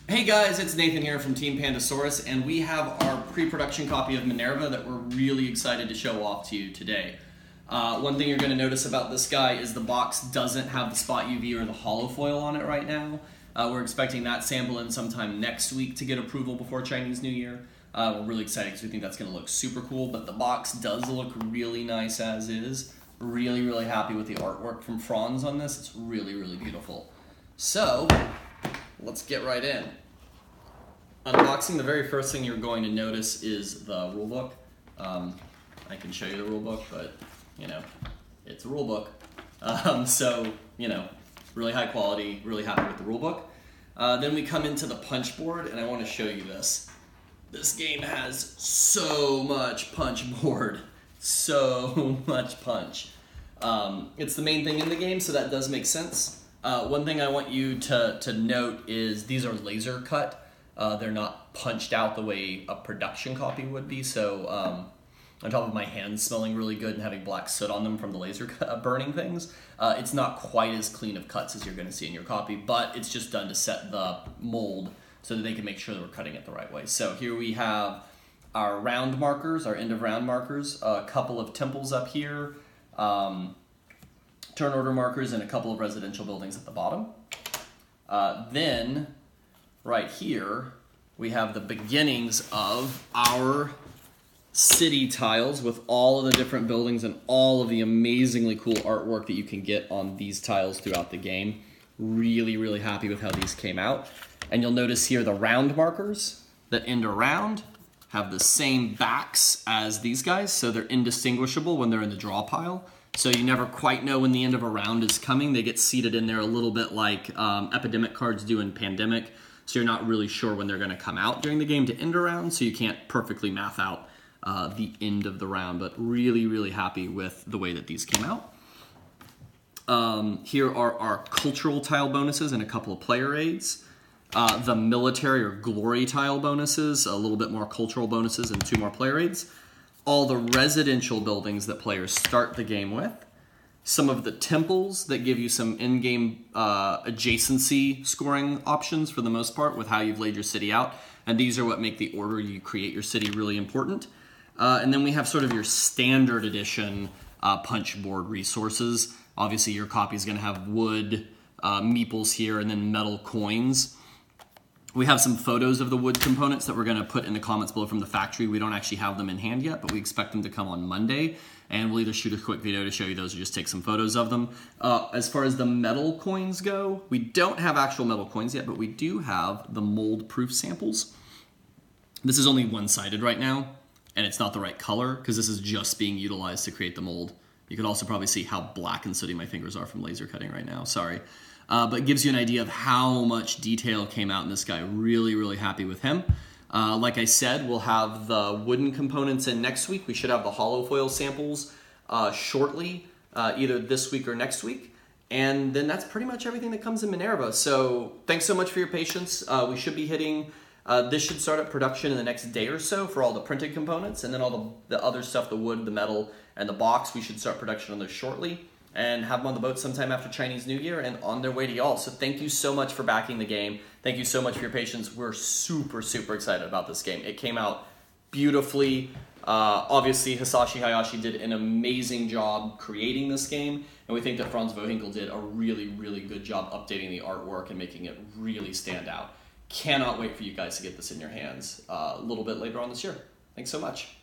Hey guys, it's Nathan here from Team Pandasaurus, and we have our pre-production copy of Minerva that we're really excited to show off to you today. One thing you're going to notice about this guy is the box doesn't have the spot UV or the hollow foil on it right now. We're expecting that sample in sometime next week to get approval before Chinese New Year. We're really excited because we think that's going to look super cool, but the box does look really nice as is. Really happy with the artwork from Franz on this. It's really beautiful. So, let's get right in. Unboxing, the very first thing you're going to notice is the rulebook. I can show you the rulebook, but, you know, it's a rulebook. So, you know, really high quality, really happy with the rulebook. Then we come into the punch board, and I want to show you this. This game has so much punch board. So much punch. It's the main thing in the game, so that does make sense. One thing I want you to note is these are laser cut. They're not punched out the way a production copy would be, so on top of my hands smelling really good and having black soot on them from the laser burning things, it's not quite as clean of cuts as you're going to see in your copy, but it's just done to set the mold so that they can make sure that we're cutting it the right way. So here we have our round markers, our end of round markers, a couple of temples up here, turn order markers, and a couple of residential buildings at the bottom. Then right here, we have the beginnings of our city tiles with all of the different buildings and all of the amazingly cool artwork that you can get on these tiles throughout the game. Really happy with how these came out. And you'll notice here the round markers that end around have the same backs as these guys, so they're indistinguishable when they're in the draw pile. So you never quite know when the end of a round is coming. They get seated in there a little bit like Epidemic cards do in Pandemic. So you're not really sure when they're going to come out during the game to end a round, so you can't perfectly math out the end of the round, but really happy with the way that these came out. Here are our cultural tile bonuses and a couple of player aids. The military or glory tile bonuses, a little bit more cultural bonuses, and 2 more player aids. All the residential buildings that players start the game with. Some of the temples that give you some in-game adjacency scoring options for the most part with how you've laid your city out. And these are what make the order you create your city really important. And then we have sort of your standard edition punch board resources. Obviously your copy is going to have wood, meeples here, and then metal coins. We have some photos of the wood components that we're going to put in the comments below from the factory. We don't actually have them in hand yet, but we expect them to come on Monday. And we'll either shoot a quick video to show you those or just take some photos of them. As far as the metal coins go, we don't have actual metal coins yet, but we do have the mold-proof samples. This is only one-sided right now, and it's not the right color because this is just being utilized to create the mold. You can also probably see how black and sooty my fingers are from laser cutting right now, sorry. But it gives you an idea of how much detail came out in this guy. Really happy with him. Like I said, we'll have the wooden components in next week. We should have the hollow foil samples shortly, either this week or next week. And then that's pretty much everything that comes in Minerva. So thanks so much for your patience. We should be hitting, this should start up production in the next day or so for all the printed components. And then all the other stuff, the wood, the metal, and the box, we should start production on those shortly. And have them on the boat sometime after Chinese New Year and on their way to y'all. So thank you so much for backing the game. Thank you so much for your patience. We're super excited about this game. It came out beautifully. Obviously, Hayashi did an amazing job creating this game, and we think that Franz Vohinkel did a really good job updating the artwork and making it really stand out. Cannot wait for you guys to get this in your hands a little bit later on this year. Thanks so much.